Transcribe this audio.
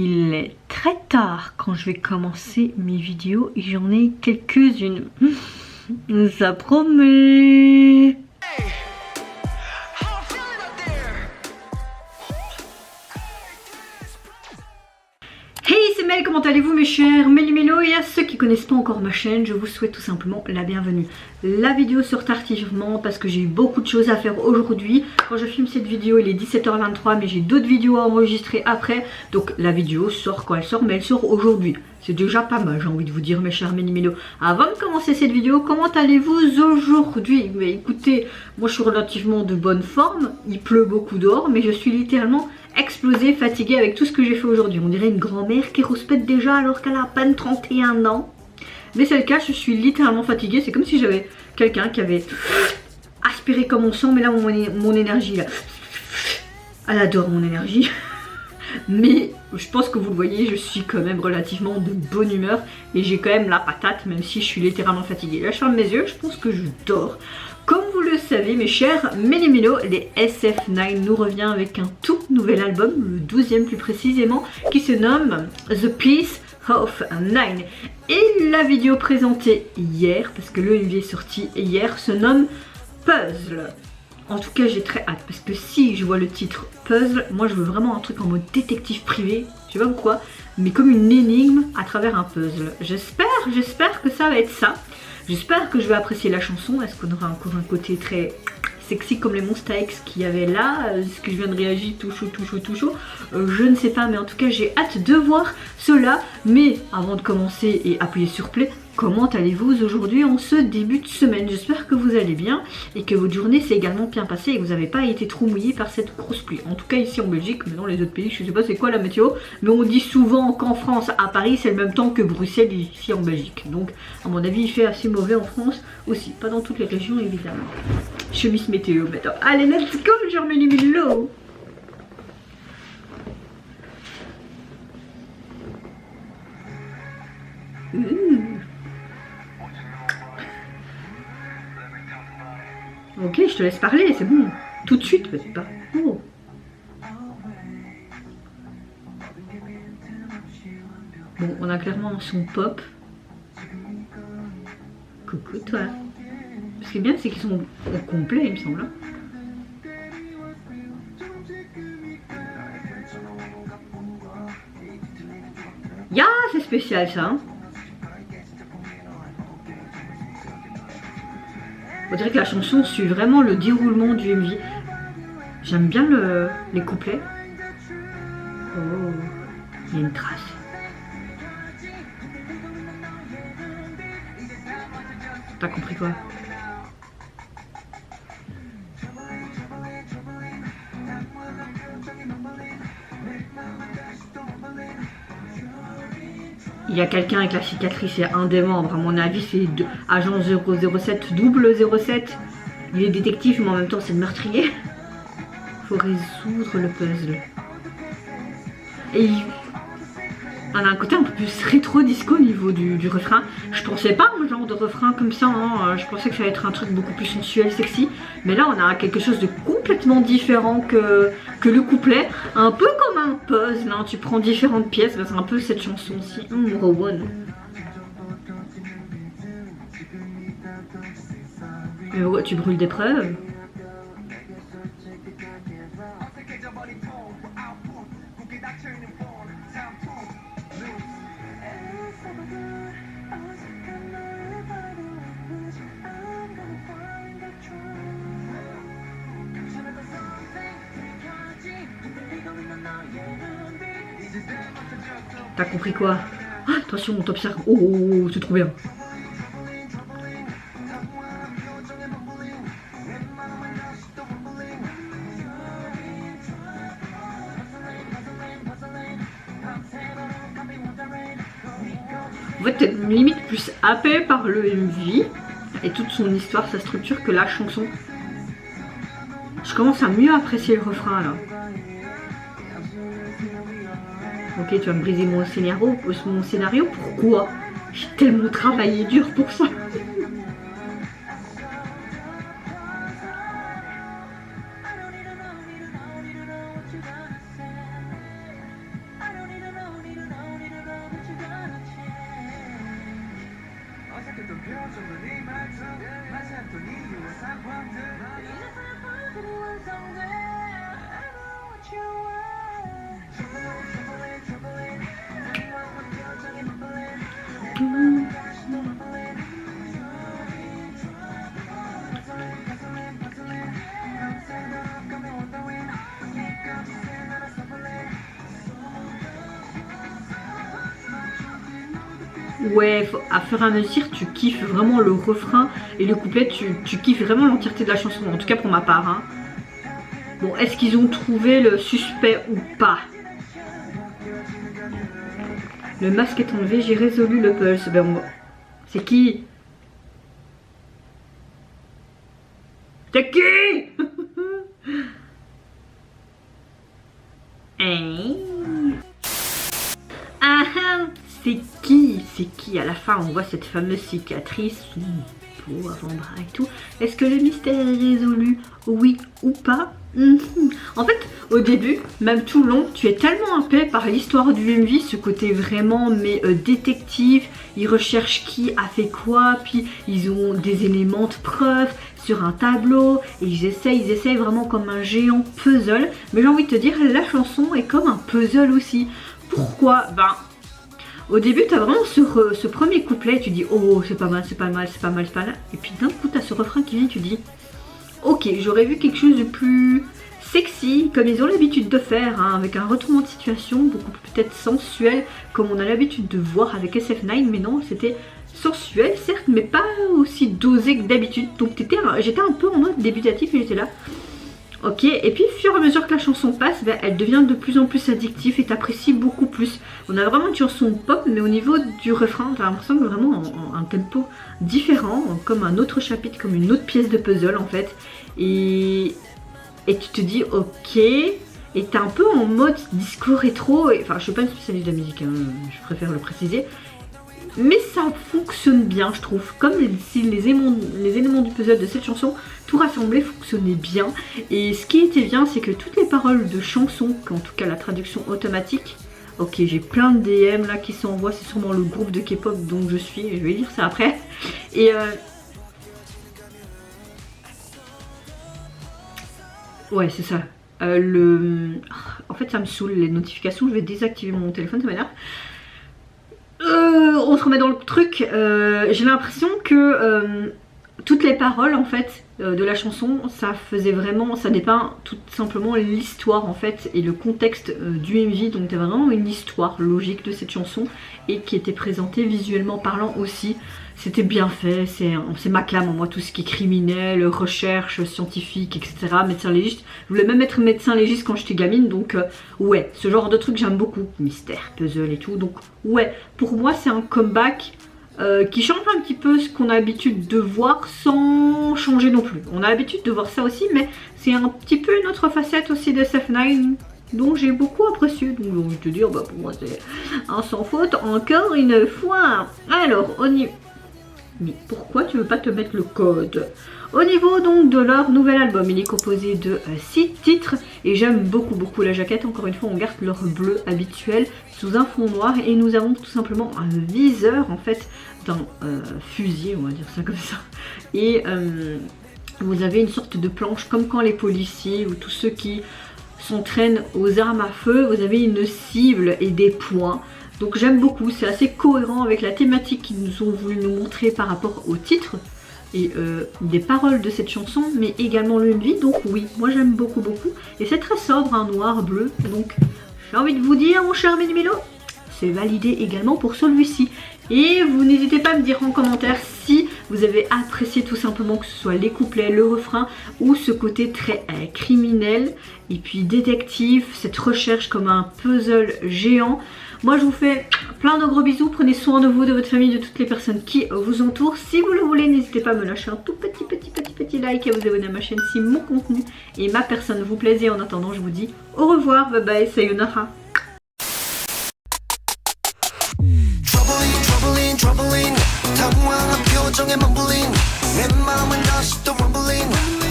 Il est très tard quand je vais commencer mes vidéos et j'en ai quelques-unes. Ça promet. Hey, c'est Mel, comment allez-vous mes chers Méli-Mélo? Et à ceux qui connaissent pas encore ma chaîne, je vous souhaite tout simplement la bienvenue. La vidéo sort tardivement parce que j'ai eu beaucoup de choses à faire aujourd'hui. Quand je filme cette vidéo, il est 17h23, mais j'ai d'autres vidéos à enregistrer après. Donc la vidéo sort quand elle sort, mais elle sort aujourd'hui. C'est déjà pas mal, j'ai envie de vous dire mes chers Méli-Mélo. Avant de commencer cette vidéo, comment allez-vous aujourd'hui? Mais écoutez, moi je suis relativement de bonne forme. Il pleut beaucoup dehors, mais je suis littéralement explosée, fatiguée avec tout ce que j'ai fait aujourd'hui. On dirait une grand-mère qui rouspète déjà alors qu'elle a à peine 31 ans. Mais c'est le cas, je suis littéralement fatiguée. C'est comme si j'avais quelqu'un qui avait aspiré comme mon sang. Mais là, mon énergie, là, elle adore mon énergie. Mais je pense que vous le voyez, je suis quand même relativement de bonne humeur. Et j'ai quand même la patate, même si je suis littéralement fatiguée. Là, je ferme mes yeux, je pense que je dors. Comme vous le savez mes chers Méli-Mélo, les SF9 nous revient avec un tout nouvel album, le 12e plus précisément, qui se nomme The Piece of Nine. Et la vidéo présentée hier, parce que le MV est sorti hier, se nomme Puzzle. En tout cas j'ai très hâte, parce que si je vois le titre Puzzle, moi je veux vraiment un truc en mode détective privé, je sais pas pourquoi, mais comme une énigme à travers un puzzle. J'espère que ça va être ça. J'espère que je vais apprécier la chanson. Est-ce qu'on aura encore un côté très sexy comme les Monsta X qu'il y avait là? Est-ce que je viens de réagir tout chaud? Je ne sais pas, mais en tout cas j'ai hâte de voir cela. Mais avant de commencer et appuyer sur play, comment allez-vous aujourd'hui en ce début de semaine? J'espère que vous allez bien et que votre journée s'est également bien passée et que vous n'avez pas été trop mouillé par cette grosse pluie. En tout cas ici en Belgique, mais dans les autres pays, je sais pas c'est quoi la météo, mais on dit souvent qu'en France, à Paris, c'est le même temps que Bruxelles ici en Belgique. Donc à mon avis, il fait assez mauvais en France aussi, pas dans toutes les régions évidemment. Chemise météo maintenant. Allez, let's go, je remets l'eau. Ok, je te laisse parler, c'est bon. Tout de suite, peut-être pas. Oh. Bon, on a clairement un son pop. Coucou toi. Ce qui est bien, c'est qu'ils sont au complet, il me semble. Ya, c'est spécial ça. Hein. On dirait que la chanson suit vraiment le déroulement du MV. J'aime bien les couplets. Oh, il y a une trace. T'as compris quoi? Il y a quelqu'un avec la cicatrice, c'est un des membres, à mon avis c'est agent 007, double 07. Il est détective mais en même temps c'est le meurtrier. Faut résoudre le puzzle. Et on a un côté un peu plus rétro disco au niveau du refrain. Je pensais pas à un genre de refrain comme ça, hein. Je pensais que ça allait être un truc beaucoup plus sensuel, sexy. Mais là on a quelque chose de complètement différent que le couplet. Un peu comme un puzzle, hein. Tu prends différentes pièces, c'est un peu cette chanson-ci. Rowan. Mais ouais, tu brûles des preuves. T'as compris quoi? Ah, attention, on t'observe. Oh, c'est trop bien. En fait, t'es limite plus happé par le MV et toute son histoire, sa structure que la chanson. Je commence à mieux apprécier le refrain là. Ok, tu vas me briser mon scénario, pourquoi? J'ai tellement travaillé dur pour ça. Ouais, à fur et à mesure, tu kiffes vraiment le refrain et le couplet, tu kiffes vraiment l'entièreté de la chanson, en tout cas pour ma part. Hein. Bon, est-ce qu'ils ont trouvé le suspect ou pas? Le masque est enlevé, j'ai résolu le puzzle. Ben, c'est qui? C'est qui? Hein? Ah ah, c'est qui? C'est qui? À la fin, on voit cette fameuse cicatrice sous le peau, avant-bras et tout. Est-ce que le mystère est résolu? Oui ou pas? En fait, au début, même tout le long, tu es tellement happé par l'histoire du MV, ce côté vraiment détective. Ils recherchent qui a fait quoi, puis ils ont des éléments de preuve sur un tableau et ils essayent vraiment comme un géant puzzle. Mais j'ai envie de te dire, la chanson est comme un puzzle aussi. Pourquoi? Ben, au début, tu as vraiment ce premier couplet et tu dis oh, c'est pas mal, c'est pas mal, c'est pas mal, c'est pas mal. Et puis d'un coup, tu as ce refrain qui vient et tu dis ok, j'aurais vu quelque chose de plus sexy, comme ils ont l'habitude de faire, hein, avec un retournement de situation beaucoup plus peut-être sensuel, comme on a l'habitude de voir avec SF9, mais non, c'était sensuel, certes, mais pas aussi dosé que d'habitude. Donc j'étais un peu en mode débutatif et j'étais là. Ok, et puis au fur et à mesure que la chanson passe, ben, elle devient de plus en plus addictive et t'apprécies beaucoup plus. On a vraiment une chanson pop, mais au niveau du refrain, t'as l'impression que vraiment un tempo différent, comme un autre chapitre, comme une autre pièce de puzzle en fait. Et tu te dis ok, et t'es un peu en mode disco rétro, enfin je suis pas une spécialiste de la musique, hein, je préfère le préciser. Mais ça fonctionne bien, je trouve. Comme si les éléments du puzzle de cette chanson, tout rassemblé, fonctionnait bien. Et ce qui était bien, c'est que toutes les paroles de chansons, en tout cas la traduction automatique, ok, j'ai plein de DM là qui s'envoient, c'est sûrement le groupe de K-pop dont je suis, je vais lire ça après. Et ouais, c'est ça. En fait, ça me saoule les notifications, je vais désactiver mon téléphone, ça m'énerve. On se remet dans le truc. J'ai l'impression que toutes les paroles en fait de la chanson, ça faisait vraiment, ça dépeint tout simplement l'histoire en fait et le contexte du MV. Donc t'as vraiment une histoire logique de cette chanson et qui était présentée visuellement parlant aussi. C'était bien fait, c'est ma came, moi, tout ce qui est criminel, recherche, scientifique, etc. Médecin légiste. Je voulais même être médecin légiste quand j'étais gamine, donc ouais, ce genre de truc j'aime beaucoup. Mystère, puzzle et tout, donc ouais, pour moi c'est un comeback qui change un petit peu ce qu'on a l'habitude de voir sans changer non plus. On a l'habitude de voir ça aussi, mais c'est un petit peu une autre facette aussi de SF9. Donc j'ai beaucoup apprécié, donc j'ai envie de te dire, bah pour moi c'est un sans faute encore une fois. Alors, on y... Mais pourquoi tu veux pas te mettre le code? Au niveau donc de leur nouvel album, il est composé de 6 titres et j'aime beaucoup la jaquette. Encore une fois, on garde leur bleu habituel sous un fond noir et nous avons tout simplement un viseur en fait d'un fusil, on va dire ça comme ça. Et vous avez une sorte de planche comme quand les policiers ou tous ceux qui s'entraînent aux armes à feu, vous avez une cible et des points. Donc j'aime beaucoup, c'est assez cohérent avec la thématique qu'ils nous ont voulu nous montrer par rapport au titre et des paroles de cette chanson, mais également le MV. Donc oui, moi j'aime beaucoup et c'est très sobre, un noir, bleu. Donc j'ai envie de vous dire, mon cher Ménumelo, c'est validé également pour celui-ci. Et vous n'hésitez pas à me dire en commentaire si vous avez apprécié tout simplement, que ce soit les couplets, le refrain ou ce côté très criminel et puis détective, cette recherche comme un puzzle géant. Moi je vous fais plein de gros bisous, prenez soin de vous, de votre famille, de toutes les personnes qui vous entourent. Si vous le voulez, n'hésitez pas à me lâcher un tout petit like et à vous abonner à ma chaîne si mon contenu et ma personne vous plaisent. Et en attendant, je vous dis au revoir, bye bye, sayonara. troubling 당황한 표정에 mumbling 내 마음은 다시 또 rumbling